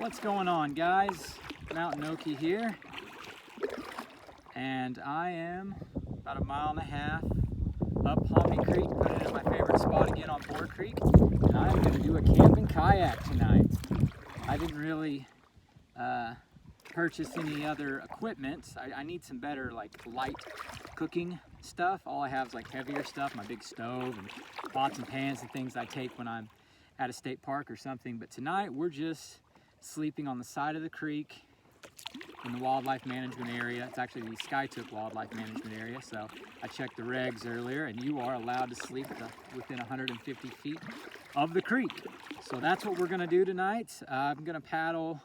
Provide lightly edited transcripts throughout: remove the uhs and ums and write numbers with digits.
What's going on, guys? Mountain Okie here, and I am about a mile and a half up Hominy Creek, putting it in my favorite spot again on Boar Creek, and I'm going to do a camping kayak tonight. I didn't really purchase any other equipment. I need some better light cooking stuff. All I have is heavier stuff, my big stove and pots and pans and things I take when I'm at a state park or something. But tonight we're just sleeping on the side of the creek in the wildlife management area. It's actually the Skytook wildlife management area. So I checked the regs earlier, and you are allowed to sleep within 150 feet of the creek. So that's what we're gonna do tonight. I'm gonna paddle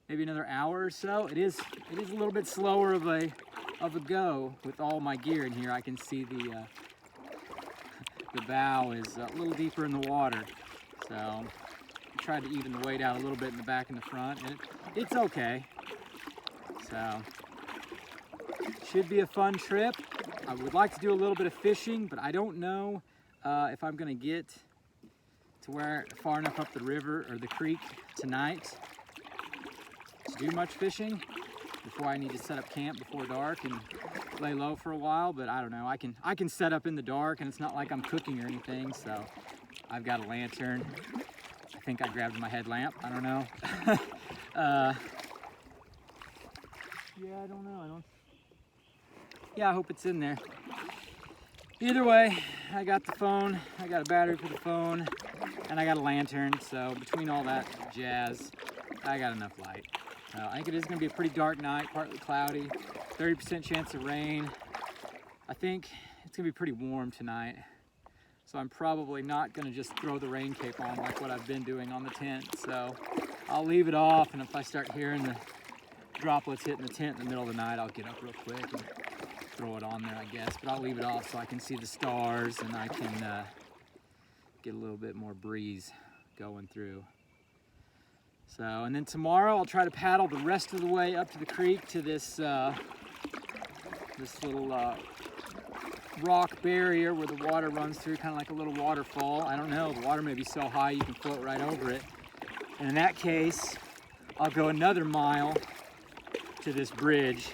maybe another hour or so. It is a little bit slower of a go with all my gear in here. I can see the bow is a little deeper in the water. So I tried to even the weight out a little bit in the back and the front, and it's okay. So should be a fun trip. I would like to do a little bit of fishing, but I don't know if I'm gonna get to far enough up the river or the creek tonight to do much fishing before I need to set up camp before dark and lay low for a while. But I don't know, I can set up in the dark, and it's not like I'm cooking or anything. So I've got a lantern. I think I grabbed my headlamp, I don't know. Yeah, I don't know, yeah, I hope it's in there. Either way, I got the phone, I got a battery for the phone, and I got a lantern. So between all that jazz, I got enough light. I think it is going to be a pretty dark night, partly cloudy, 30% chance of rain. I think it's going to be pretty warm tonight. So I'm probably not going to just throw the rain cape on like what I've been doing on the tent. So I'll leave it off, and if I start hearing the droplets hitting the tent in the middle of the night, I'll get up real quick and throw it on there, I guess. But I'll leave it off so I can see the stars, and I can get a little bit more breeze going through. So, and then tomorrow I'll try to paddle the rest of the way up to the creek to this little rock barrier where the water runs through, kind of like a little waterfall. I don't know, the water may be so high you can float right over it. And in that case, I'll go another mile to this bridge,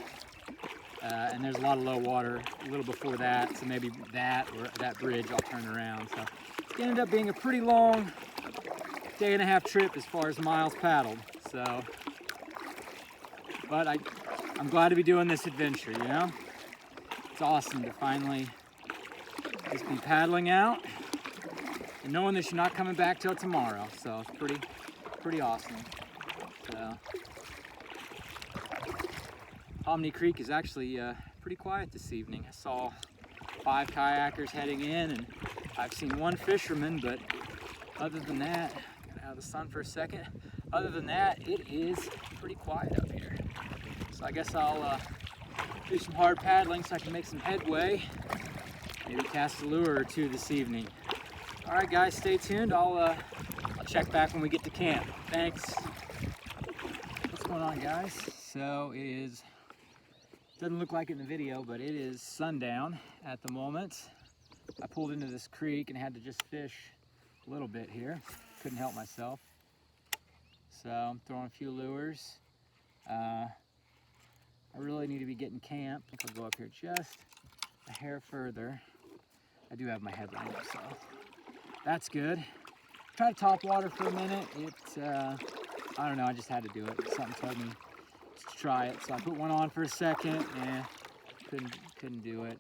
and there's a lot of low water a little before that, so maybe that or that bridge I'll turn around. So it ended up being a pretty long day and a half trip as far as miles paddled. So, but I'm glad to be doing this adventure, you know? It's awesome to finally just be paddling out and knowing that you're not coming back till tomorrow. So it's pretty awesome. So Hominy Creek is actually pretty quiet this evening. I saw 5 kayakers heading in, and I've seen 1 fisherman, but other than that, got out of the sun for a second. Other than that, it is pretty quiet up here. So I guess I'll do some hard paddling so I can make some headway. Maybe cast a lure or 2 this evening. All right, guys, stay tuned. I'll check back when we get to camp. Thanks. What's going on, guys? So it doesn't look like it in the video, but it is sundown at the moment. I pulled into this creek and had to just fish a little bit here. Couldn't help myself. So I'm throwing a few lures. I really need to be getting camped. If I go up here just a hair further, I do have my headlamp, so that's good. Try to top water for a minute. I don't know, I just had to do it. Something told me to try it. So I put one on for a second, and couldn't do it.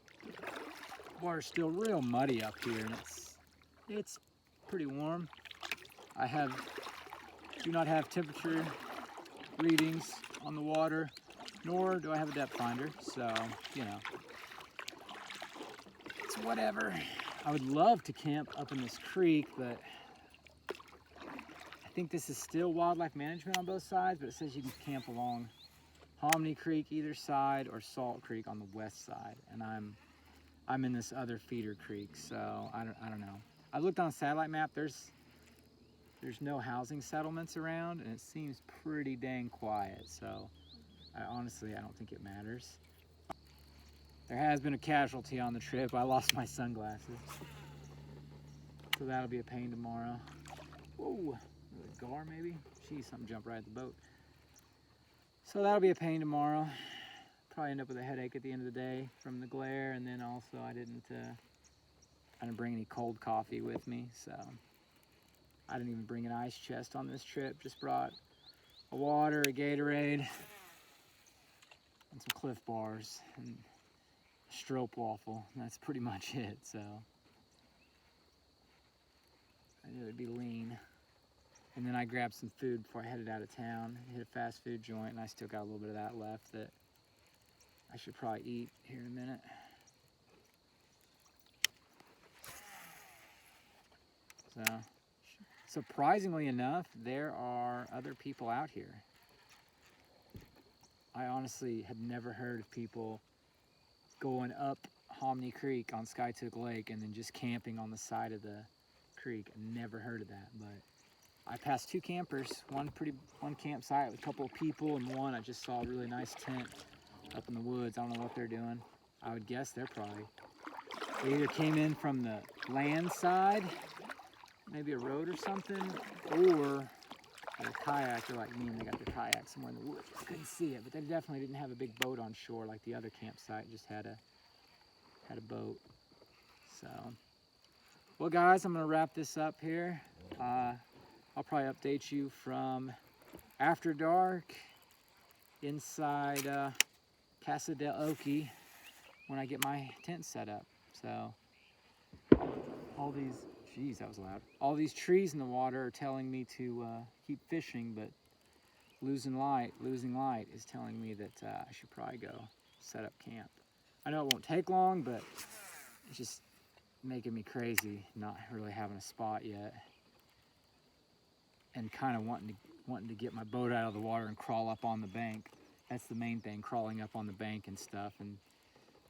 Water's still real muddy up here, and it's pretty warm. I do not have temperature readings on the water, nor do I have a depth finder, so, you know, it's whatever. I would love to camp up in this creek, but I think this is still wildlife management on both sides, but it says you can camp along Hominy Creek either side or Salt Creek on the west side, and I'm in this other feeder creek, so I don't know. I looked on a satellite map. There's no housing settlements around, and it seems pretty dang quiet, so honestly, I don't think it matters. There has been a casualty on the trip. I lost my sunglasses, so that'll be a pain tomorrow. Whoa, really car maybe. Geez, something jumped right at the boat. So that'll be a pain tomorrow. Probably end up with a headache at the end of the day from the glare, and then also I didn't bring any cold coffee with me, so I didn't even bring an ice chest on this trip. Just brought a water, a Gatorade, and some Cliff Bars, and a stroopwafel. That's pretty much it, so I knew it'd be lean. And then I grabbed some food before I headed out of town. Hit a fast food joint, and I still got a little bit of that left that I should probably eat here in a minute. So, surprisingly enough, there are other people out here. I honestly had never heard of people going up Hominy Creek on Skytook Lake and then just camping on the side of the creek. I never heard of that, but I passed two campers, one campsite with a couple of people, and one I just saw a really nice tent up in the woods. I don't know what they're doing. I would guess they either came in from the land side, maybe a road or something, or they're a kayaker like me and they got their kayak somewhere in the woods. I couldn't see it, but they definitely didn't have a big boat on shore like the other campsite. Just had a boat. So, well guys, I'm gonna wrap this up here. I'll probably update you from after dark inside Casa del Oki when I get my tent set up. So all these, geez, that was loud. All these trees in the water are telling me to keep fishing, but losing light is telling me that I should probably go set up camp. I know it won't take long, but it's just making me crazy not really having a spot yet. And kind of wanting to get my boat out of the water and crawl up on the bank. That's the main thing, crawling up on the bank and stuff, and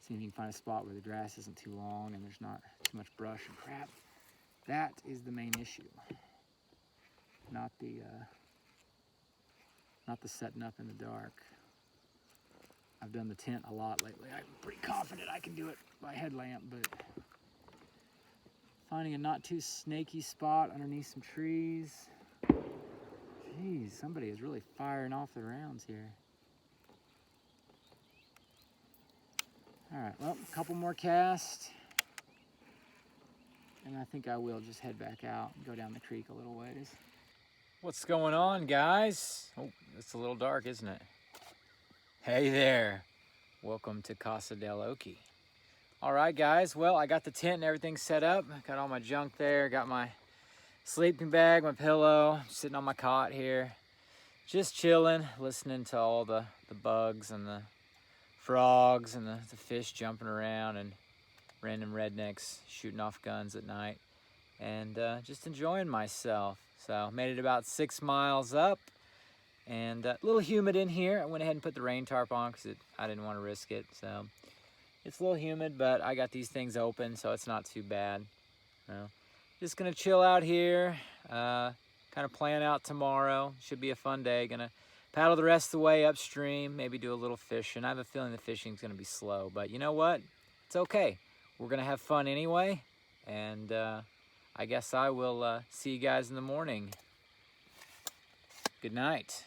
seeing if you can find a spot where the grass isn't too long and there's not too much brush and crap. That is the main issue, not the setting up in the dark. I've done the tent a lot lately. I'm pretty confident I can do it by headlamp, but finding a not too snaky spot underneath some trees. Geez, somebody is really firing off the rounds here. All right, well, a couple more casts. And I think I will just head back out and go down the creek a little ways. What's going on, guys? Oh, it's a little dark, isn't it? Hey there. Welcome to Casa del Oki. All right, guys. Well, I got the tent and everything set up. Got all my junk there. Got my sleeping bag, my pillow, sitting on my cot here, just chilling, listening to all the bugs and the frogs and the fish jumping around and random rednecks shooting off guns at night, and just enjoying myself. So made it about 6 miles up, and a little humid in here. I went ahead and put the rain tarp on because I didn't want to risk it. So it's a little humid, but I got these things open, so it's not too bad. Just gonna chill out here, kind of plan out tomorrow. Should be a fun day. Gonna paddle the rest of the way upstream, maybe do a little fishing. I have a feeling the fishing's gonna be slow, but you know what? It's okay. We're gonna have fun anyway, and I guess I will see you guys in the morning. Good night.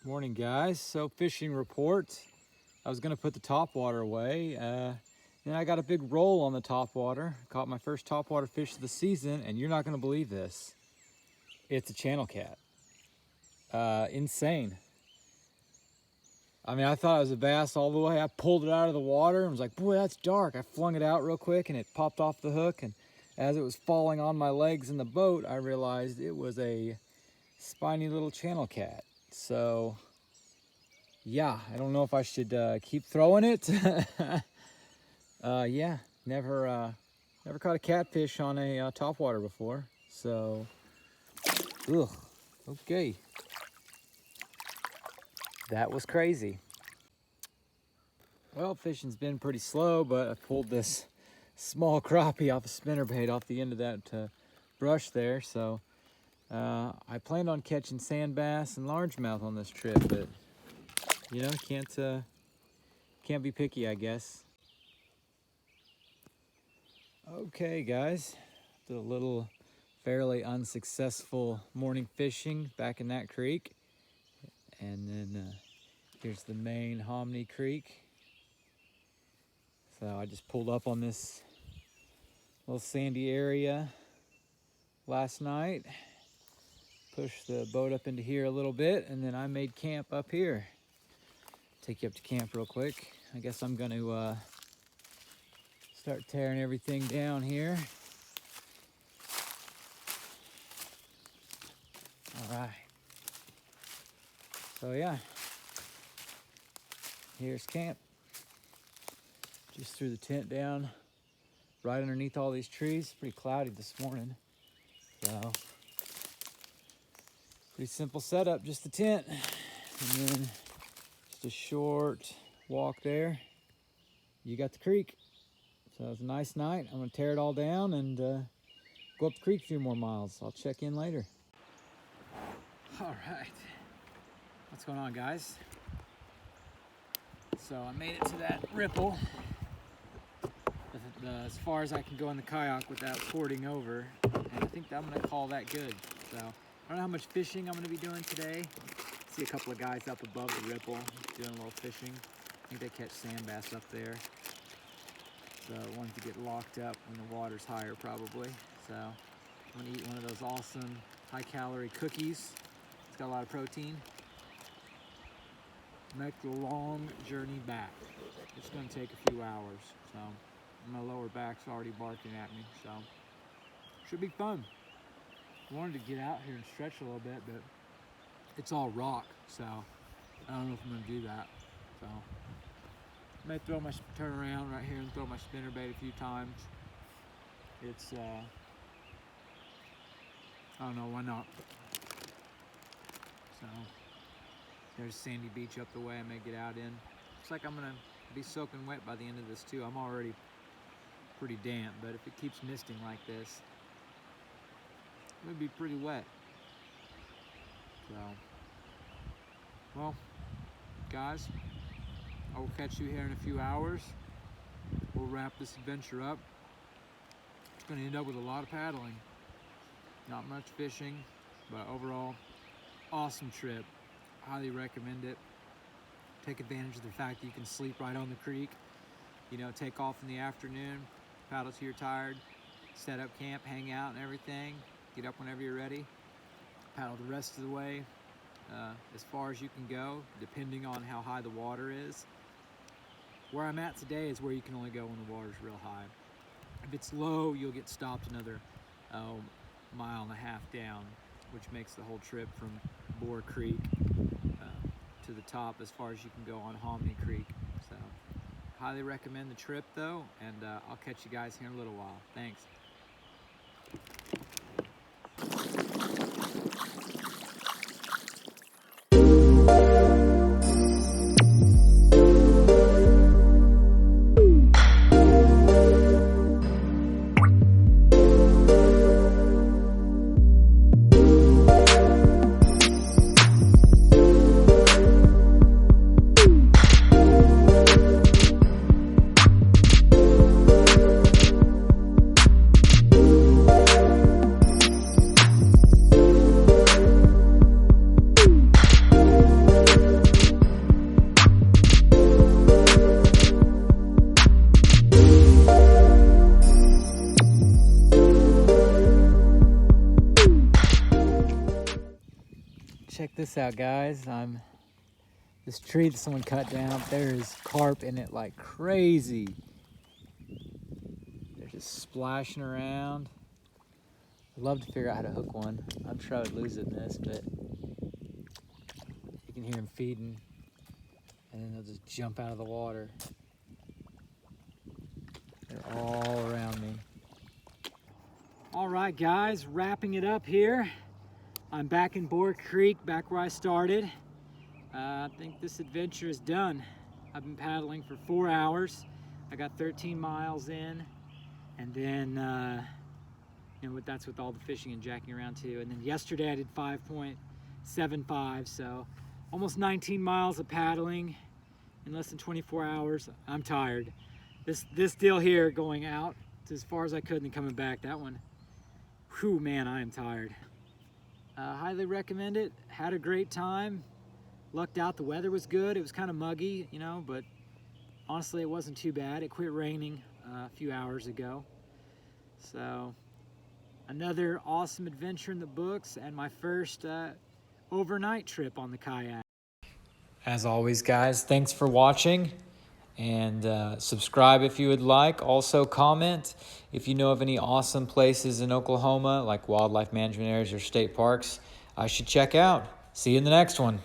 Morning, guys. So fishing report. I was gonna put the topwater away. Then I got a big roll on the topwater. Caught my first topwater fish of the season, and you're not gonna believe this. It's a channel cat. Insane. I mean, I thought it was a bass all the way. I pulled it out of the water and was like, boy, that's dark. I flung it out real quick and it popped off the hook. And as it was falling on my legs in the boat, I realized it was a spiny little channel cat. So yeah, I don't know if I should keep throwing it. Yeah, never caught a catfish on a topwater before. So, ugh, okay. That was crazy. Well, fishing's been pretty slow, but I pulled this small crappie off a spinnerbait off the end of that brush there. So I planned on catching sand bass and largemouth on this trip, but you know, can't be picky, I guess. Okay, guys, did a little fairly unsuccessful morning fishing back in that creek, and then here's the main Hominy Creek. So I just pulled up on this little sandy area last night, pushed the boat up into here a little bit, and then I made camp up here. Take you up to camp real quick. I guess I'm going to start tearing everything down here. All right. So yeah, here's camp. Just threw the tent down right underneath all these trees. Pretty cloudy this morning, so pretty simple setup, just the tent, and then just a short walk there. You got the creek. So it was a nice night. I'm gonna tear it all down and go up the creek a few more miles. I'll check in later. All right, what's going on, guys? So I made it to that ripple, as far as I can go in the kayak without porting over, and I think I'm gonna call that good. So I don't know how much fishing I'm gonna be doing today. See a couple of guys up above the ripple doing a little fishing. I think they catch sand bass up there. So ones to get locked up when the water's higher probably. So I'm gonna eat one of those awesome high-calorie cookies. It's got a lot of protein. Make the long journey back. It's gonna take a few hours. So my lower back's already barking at me. So should be fun. I wanted to get out here and stretch a little bit, but it's all rock. So I don't know if I'm gonna do that. So I may turn around right here and throw my spinnerbait a few times. It's, I don't know, why not? So, there's sandy beach up the way I may get out in. Looks like I'm gonna be soaking wet by the end of this too. I'm already pretty damp, but if it keeps misting like this, it would be pretty wet. So, well, guys, I will catch you here in a few hours. We'll wrap this adventure up. It's going to end up with a lot of paddling. Not much fishing, but overall, awesome trip. Highly recommend it. Take advantage of the fact that you can sleep right on the creek. You know, take off in the afternoon, paddle till you're tired, set up camp, hang out and everything. Get up whenever you're ready. Paddle the rest of the way as far as you can go, depending on how high the water is. Where I'm at today is where you can only go when the water's real high. If it's low, you'll get stopped another mile and a half down, which makes the whole trip from Boar Creek to the top as far as you can go on Hominy Creek. So highly recommend the trip though, and I'll catch you guys here in a little while. Thanks. Check this out, guys. I'm This tree that someone cut down, there is carp in it like crazy. They're just splashing around. I'd love to figure out how to hook one. I'm sure I would lose it in this, but you can hear them feeding, and then they'll just jump out of the water. They're all around me. All right, guys, wrapping it up here. I'm back in Boar Creek, back where I started. I think this adventure is done. I've been paddling for 4 hours. I got 13 miles in, and then that's with all the fishing and jacking around too. And then yesterday I did 5.75, so almost 19 miles of paddling in less than 24 hours. I'm tired. This deal here, going out as far as I could and then coming back, that one, whew, man, I am tired. Highly recommend it. Had a great time. Lucked out, the weather was good. It was kind of muggy, but honestly it wasn't too bad. It quit raining a few hours ago. So another awesome adventure in the books, and my first overnight trip on the kayak. As always, guys, thanks for watching, and subscribe if you would like. Also comment if you know of any awesome places in Oklahoma, like wildlife management areas or state parks I should check out. See you in the next one.